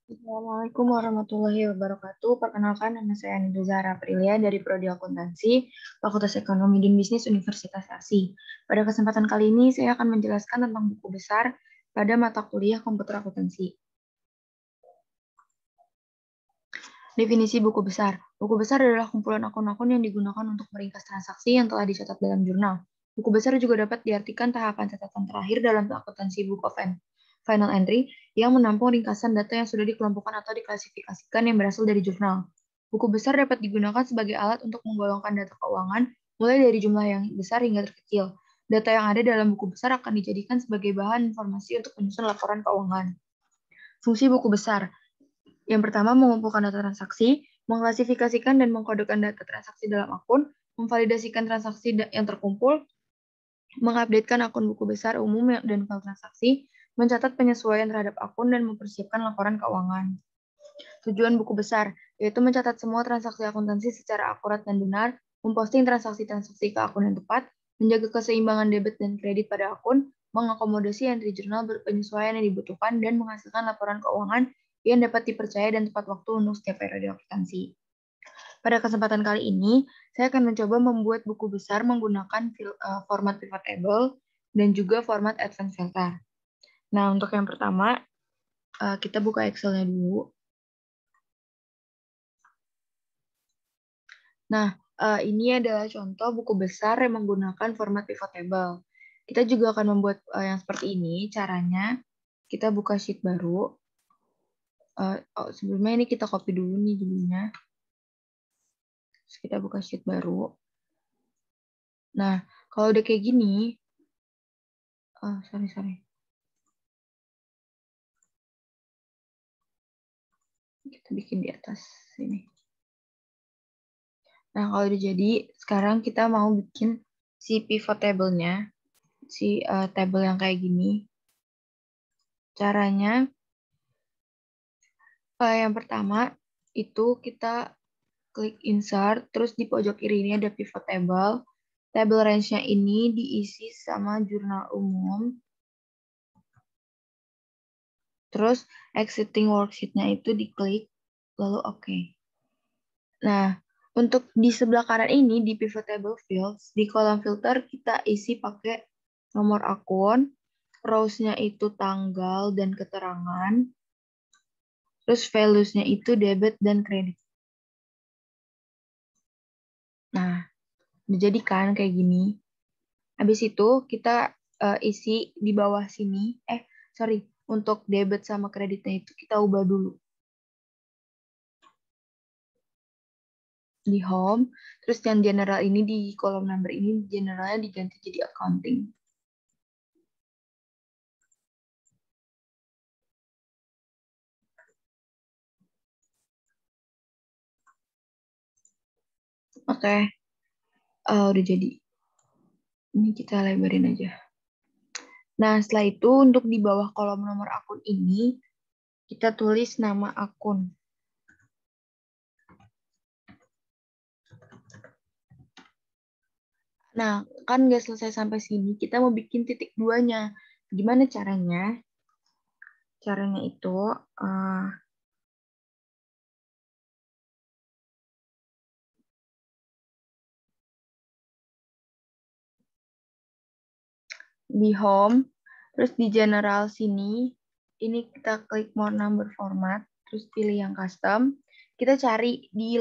Assalamualaikum warahmatullahi wabarakatuh. Perkenalkan, nama saya Nida Zahra Aprilia dari Prodi Akuntansi, Fakultas Ekonomi dan Bisnis Universitas ASI. Pada kesempatan kali ini, saya akan menjelaskan tentang buku besar pada mata kuliah Komputer Akuntansi. Definisi buku besar. Buku besar adalah kumpulan akun-akun yang digunakan untuk meringkas transaksi yang telah dicatat dalam jurnal. Buku besar juga dapat diartikan tahapan catatan terakhir dalam akuntansi Book of Final Entry yang menampung ringkasan data yang sudah dikelompokkan atau diklasifikasikan yang berasal dari jurnal. Buku besar dapat digunakan sebagai alat untuk menggolongkan data keuangan, mulai dari jumlah yang besar hingga terkecil. Data yang ada dalam buku besar akan dijadikan sebagai bahan informasi untuk menyusun laporan keuangan. Fungsi buku besar. Yang pertama, mengumpulkan data transaksi, mengklasifikasikan dan mengkodekan data transaksi dalam akun, memvalidasikan transaksi yang terkumpul, mengupdatekan akun buku besar umum dan file transaksi, mencatat penyesuaian terhadap akun, dan mempersiapkan laporan keuangan. Tujuan buku besar, yaitu mencatat semua transaksi akuntansi secara akurat dan benar, memposting transaksi-transaksi ke akun yang tepat, menjaga keseimbangan debit dan kredit pada akun, mengakomodasi entry jurnal penyesuaian yang dibutuhkan, dan menghasilkan laporan keuangan yang dapat dipercaya dan tepat waktu untuk setiap periode akuntansi. Pada kesempatan kali ini, saya akan mencoba membuat buku besar menggunakan format pivot table dan juga format advanced filter. Nah, untuk yang pertama, kita buka Excel-nya dulu. Nah, ini adalah contoh buku besar yang menggunakan format pivot table. Kita juga akan membuat yang seperti ini. Caranya, kita buka sheet baru. Sebelumnya ini kita copy dulu nih dulunya. Terus kita buka sheet baru. Nah, kalau udah kayak gini, sorry. Kita bikin di atas sini. Nah, kalau udah jadi, sekarang kita mau bikin si pivot table-nya, si table yang kayak gini. Caranya, yang pertama, itu kita klik insert, terus di pojok kiri ini ada pivot table. Table range-nya ini diisi sama jurnal umum. Terus exiting worksheet-nya itu diklik, lalu oke. Nah, untuk di sebelah kanan ini, di pivot table fields, di kolom filter kita isi pakai nomor akun, rows-nya itu tanggal dan keterangan, terus values-nya itu debit dan kredit. Nah, dijadikan kayak gini. Habis itu kita isi di bawah sini. Untuk debit sama kreditnya itu kita ubah dulu. Di home, terus yang general ini di kolom number ini generalnya diganti jadi accounting. Oke, udah jadi. Ini kita lebarin aja. Nah, setelah itu untuk di bawah kolom nomor akun ini, kita tulis nama akun. Nah, kan nggak selesai sampai sini, kita mau bikin titik duanya. Gimana caranya? Caranya itu, di home, terus di general sini, ini kita klik more number format, terus pilih yang custom. Kita cari di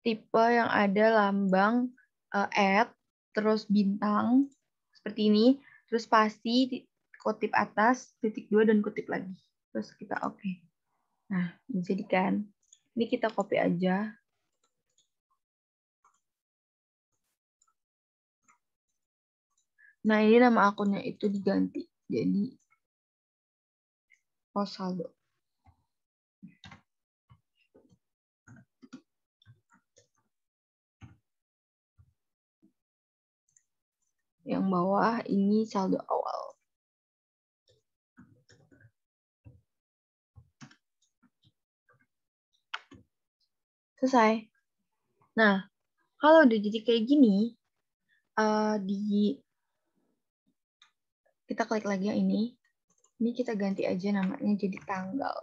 tipe yang ada lambang add, terus bintang, seperti ini, terus spasi, kutip atas, titik 2, dan kutip lagi. Terus kita oke. Nah, dijadikan. Ini kita copy aja. Nah, ini nama akunnya itu diganti. Jadi, pos saldo. Yang bawah ini saldo awal. Selesai. Nah, kalau udah jadi kayak gini, kita klik lagi yang ini. Ini kita ganti aja namanya jadi tanggal.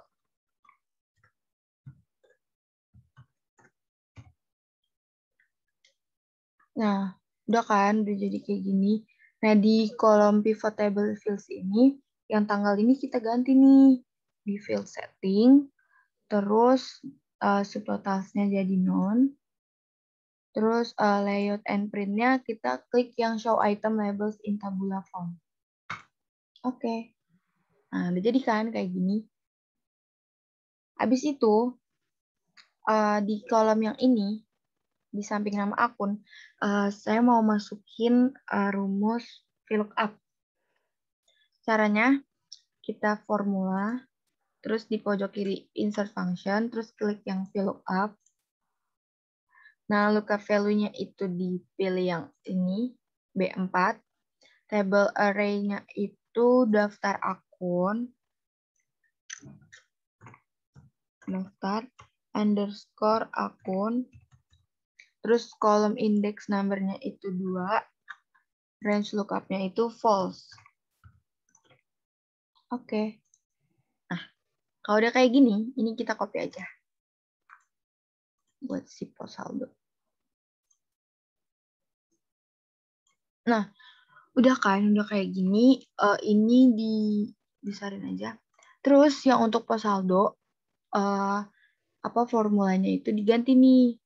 Nah, udah kan, udah jadi kayak gini. Nah, di kolom pivot table fields ini, yang tanggal ini kita ganti nih di field setting, terus subtotalsnya jadi none, terus layout and print-nya kita klik yang show item labels in tabula form. Oke. Nah, udah jadi kan kayak gini. Habis itu, di kolom yang ini, di samping nama akun, saya mau masukin rumus VLOOKUP. Caranya, kita formula, terus di pojok kiri insert function, terus klik yang VLOOKUP. Nah, lookup value-nya itu dipilih yang ini, B4. Table array-nya itu daftar akun, daftar underscore akun, terus kolom index number-nya itu 2, range lookup-nya itu false. Oke. Nah, kalau udah kayak gini, ini kita copy aja buat si saldo. Nah, udah kan, udah kayak gini, ini dibesarin aja. Terus yang untuk saldo, apa formulanya itu diganti nih.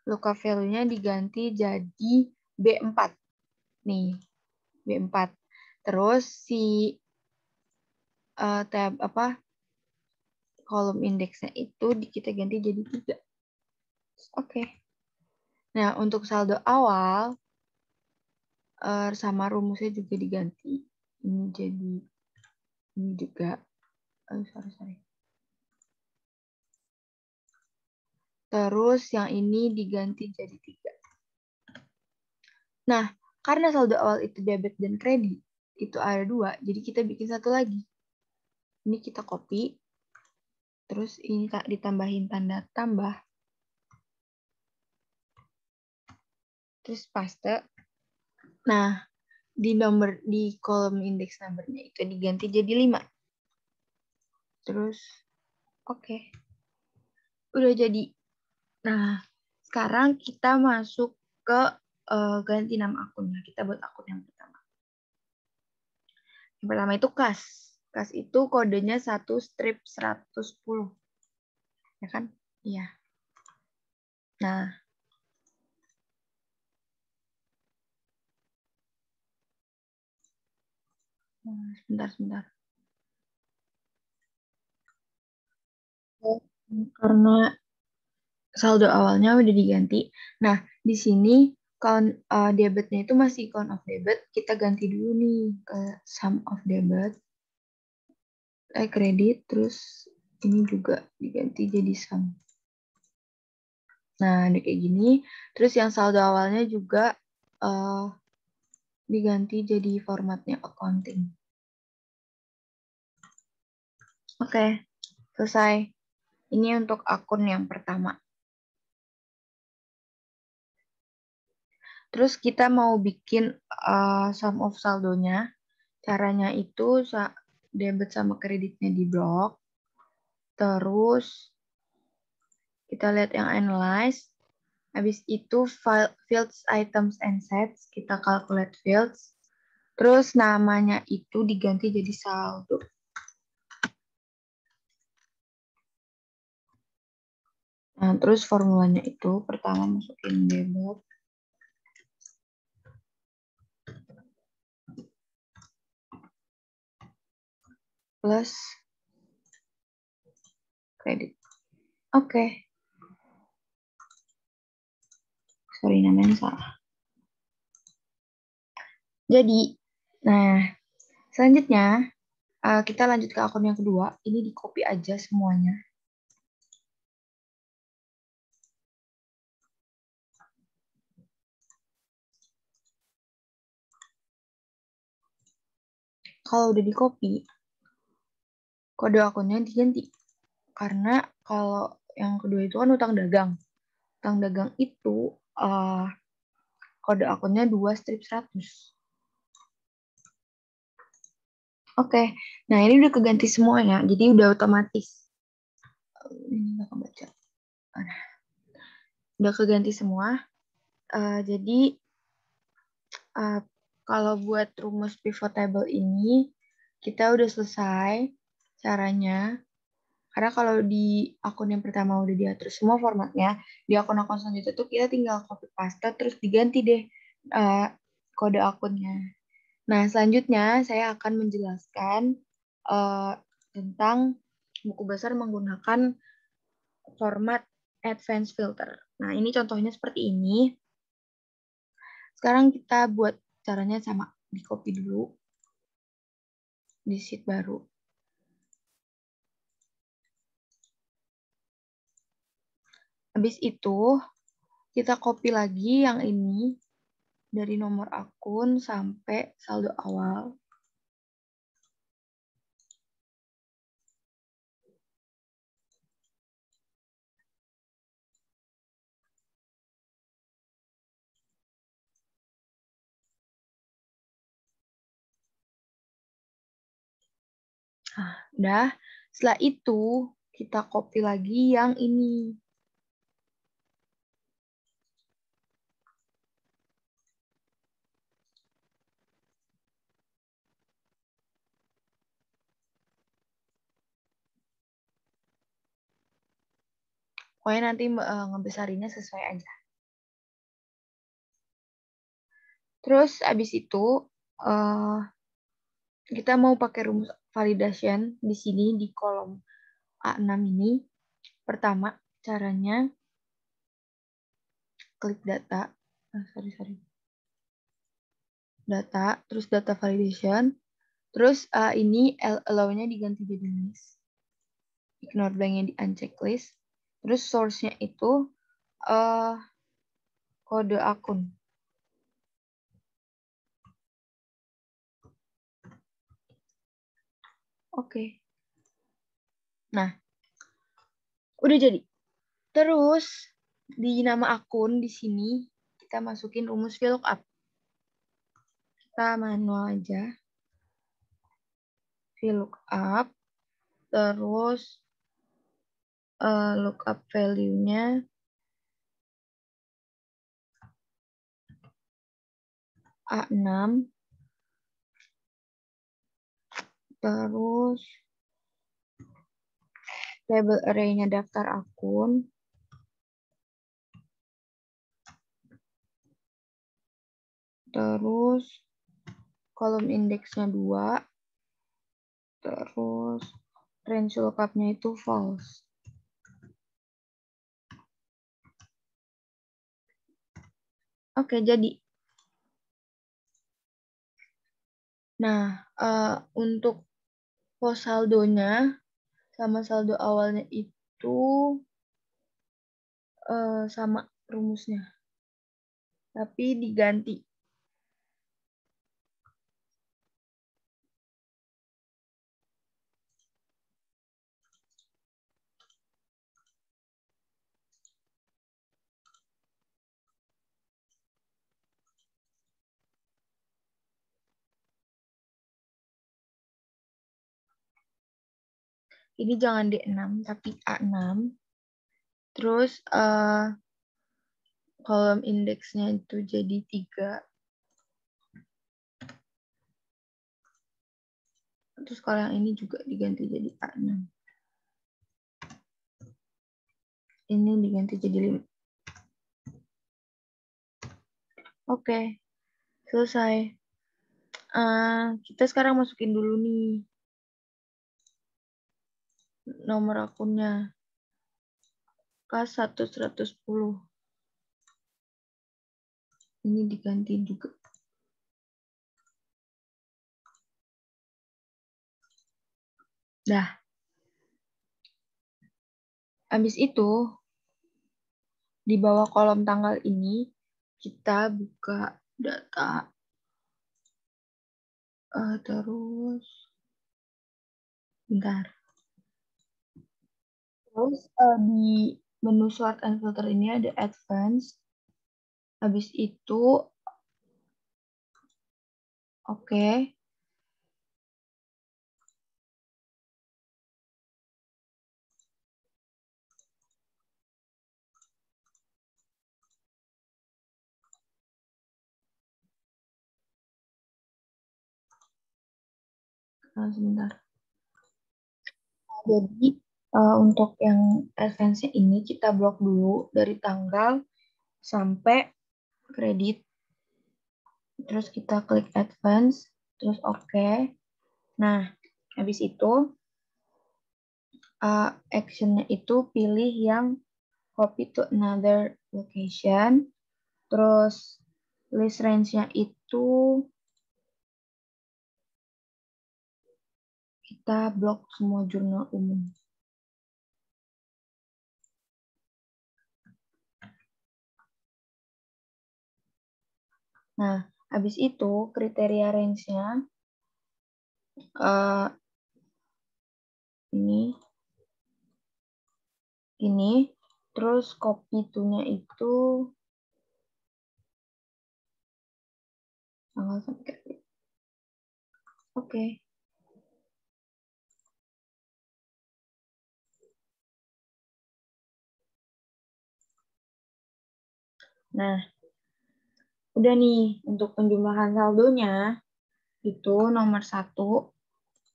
Lookup value-nya diganti jadi B4. Nih, B4. Terus si tab kolom indeksnya itu kita ganti jadi 3. Oke. Nah, untuk saldo awal sama rumusnya juga diganti. Ini jadi ini juga. Sorry. Terus yang ini diganti jadi 3. Nah, karena saldo awal itu debit dan kredit, itu ada 2, jadi kita bikin satu lagi. Ini kita copy, terus ini ditambahin tanda tambah, terus paste. Nah, di kolom index number-nya itu diganti jadi 5. Terus, oke. Udah jadi. Nah, sekarang kita masuk ke ganti nama akunnya. Kita buat akun yang pertama. Yang pertama itu kas. Kas itu kodenya 1/110. Ya kan? Iya. Nah. Sebentar. Karena saldo awalnya udah diganti. Nah, di sini count debitnya itu masih count of debit. Kita ganti dulu nih ke sum of debit. Kredit, terus ini juga diganti jadi sum. Nah, ini kayak gini. Terus yang saldo awalnya juga diganti jadi formatnya accounting. Oke, selesai. Ini untuk akun yang pertama. Terus kita mau bikin sum of saldonya. Caranya itu debit sama kreditnya di blok. Terus kita lihat yang analyze. Habis itu fields, items, and sets. Kita calculate fields. Terus namanya itu diganti jadi saldo. Nah, terus formulanya itu pertama masukin debit. Plus kredit. Oke. Sorry, namanya salah. Jadi, nah, selanjutnya kita lanjut ke akun yang kedua. Ini di copy aja semuanya. Kalau udah di copy, kode akunnya diganti. Karena kalau yang kedua itu kan utang dagang. Utang dagang itu kode akunnya 2/100. Oke, nah ini udah keganti semuanya, jadi udah otomatis. Ini nggak kebaca. Nah, udah keganti semua. Jadi uh, kalau buat rumus pivot table ini kita udah selesai caranya. Karena kalau di akun yang pertama udah diatur semua formatnya, di akun-akun selanjutnya tuh kita tinggal copy paste terus diganti deh uh, kode akunnya. Nah, selanjutnya saya akan menjelaskan uh, tentang buku besar menggunakan format advanced filter. Nah, ini contohnya seperti ini. Sekarang kita buat caranya sama, di copy dulu di sheet baru. Habis itu kita copy lagi yang ini dari nomor akun sampai saldo awal. Nah, udah. Setelah itu kita copy lagi yang ini. Pokoknya nanti ngebesarinnya sesuai aja. Terus abis itu kita mau pakai rumus validation di sini di kolom A6 ini. Pertama, caranya klik data. Sorry. Data, terus data validation. Terus ini allow-nya diganti jadi list. Ignore blank-nya di uncheck list. Terus source-nya itu kode akun. Oke. Nah, udah jadi. Terus di nama akun di sini kita masukin rumus VLOOKUP. Kita manual aja. VLOOKUP. Terus lookup value-nya A6. Terus label array-nya daftar akun. Terus kolom indeksnya 2. Terus range lookup-nya itu false. Oke, jadi. Nah, untuk pos saldonya sama saldo awalnya itu sama rumusnya. Tapi diganti. Ini jangan D6, tapi A6. Terus kolom indeksnya itu jadi 3. Terus kalau yang ini juga diganti jadi A6. Ini diganti jadi 5. Oke, selesai. Kita sekarang masukin dulu nih nomor akunnya. K1110. Ini diganti juga. Dah. Habis itu, di bawah kolom tanggal ini, kita buka data. Terus, bentar. Terus di menu sort and filter ini ada advanced. Habis itu, oke. Sebentar. Jadi untuk yang advance ini kita blok dulu dari tanggal sampai kredit. Terus kita klik advance, terus oke. Nah, habis itu actionnya itu pilih yang copy to another location. Terus list range-nya itu kita blok semua jurnal umum. Nah, habis itu kriteria range-nya ini, terus copy to-nya itu tanggal sampai. Oke. Nah, udah nih untuk penjumlahan saldonya itu nomor 1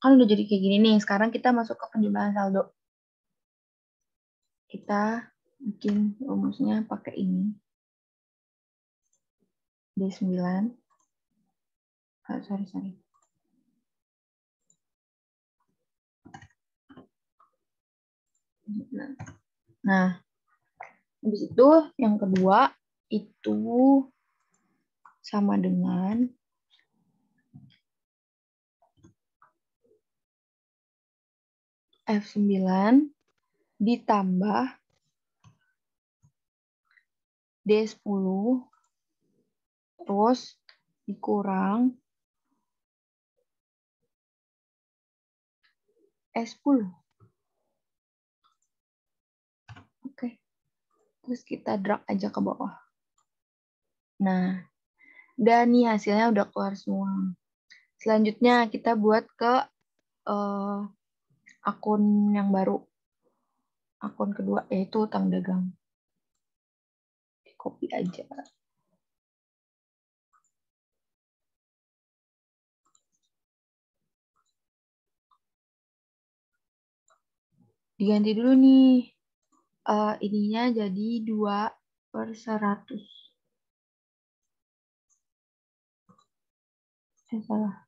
kan udah jadi kayak gini nih. Sekarang kita masuk ke penjumlahan saldo. Kita bikin rumusnya pakai ini. D9. Sorry. Nah, habis itu yang kedua itu sama dengan F9 ditambah D10 terus dikurang S10. Oke. Terus kita drag aja ke bawah. Nah, dan nih hasilnya udah keluar semua. Selanjutnya kita buat ke akun yang baru. Akun kedua yaitu utang dagang. Di copy aja. Diganti dulu nih. Ininya jadi 2/100. Salah.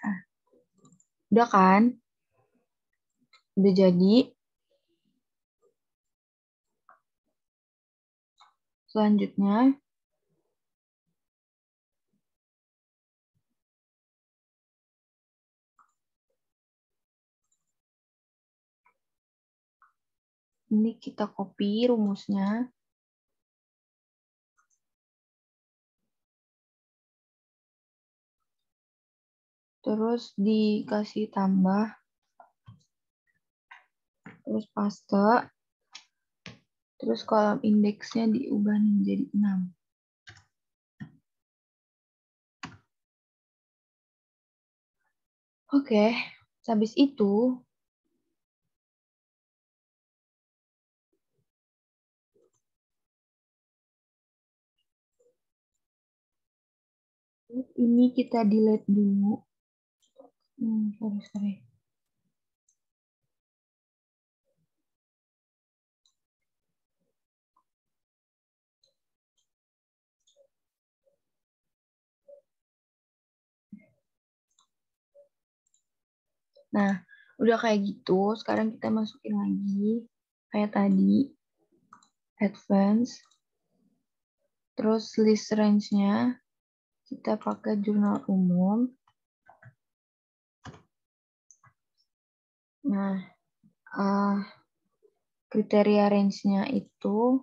Nah, udah kan? Udah jadi. Selanjutnya, ini kita copy rumusnya. Terus dikasih tambah. Terus paste. Terus kolom indeksnya diubah menjadi 6. Oke, habis itu ini kita delete dulu. Sorry. Nah, udah kayak gitu, sekarang kita masukin lagi kayak tadi, advance, terus list range-nya kita pakai jurnal umum. Nah, kriteria range-nya itu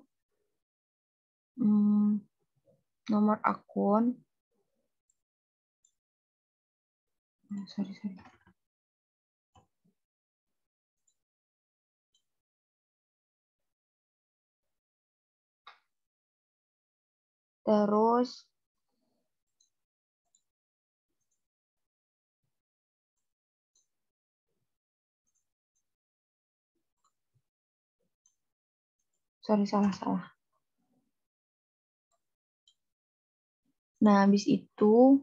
nomor akun. Sorry. Terus sorry salah. Nah, habis itu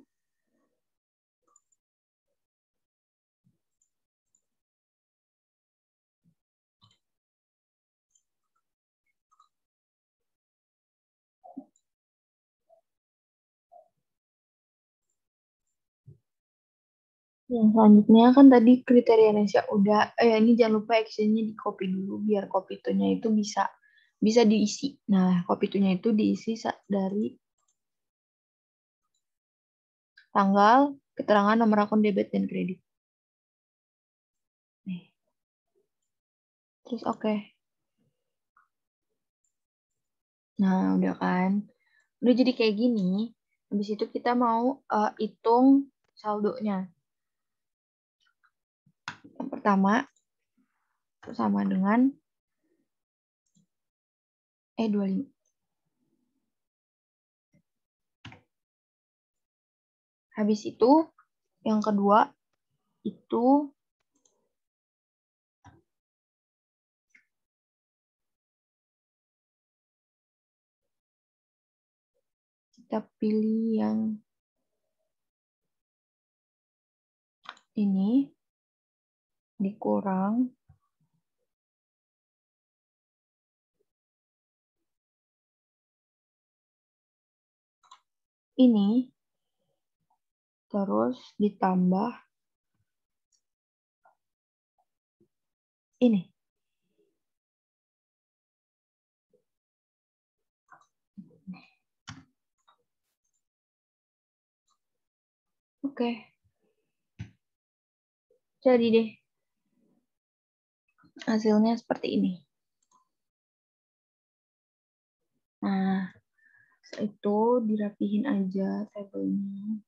yang selanjutnya kan tadi kriteria Nesya udah, ini jangan lupa actionnya di copy dulu biar copy itunya itu bisa bisa diisi. Nah, copy itunya itu diisi dari tanggal, keterangan nomor akun debit dan kredit. Nih. Terus oke. Nah, udah kan. Udah jadi kayak gini. Habis itu kita mau hitung saldonya. Yang pertama sama dengan 25. Habis itu yang kedua itu kita pilih yang ini dikurang ini terus ditambah ini. Oke, jadi deh hasilnya seperti ini. Nah, itu dirapihin aja tabelnya.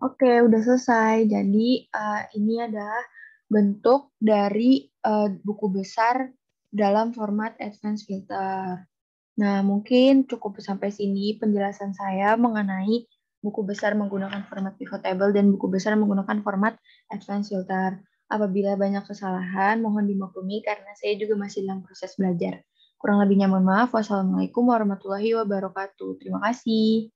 Oke, udah selesai. Jadi ini adalah bentuk dari buku besar dalam format Advanced Filter. Nah, mungkin cukup sampai sini penjelasan saya mengenai buku besar menggunakan format pivot table dan buku besar menggunakan format Advanced Filter. Apabila banyak kesalahan, mohon dimaklumi karena saya juga masih dalam proses belajar. Kurang lebihnya mohon maaf. Wassalamualaikum warahmatullahi wabarakatuh. Terima kasih.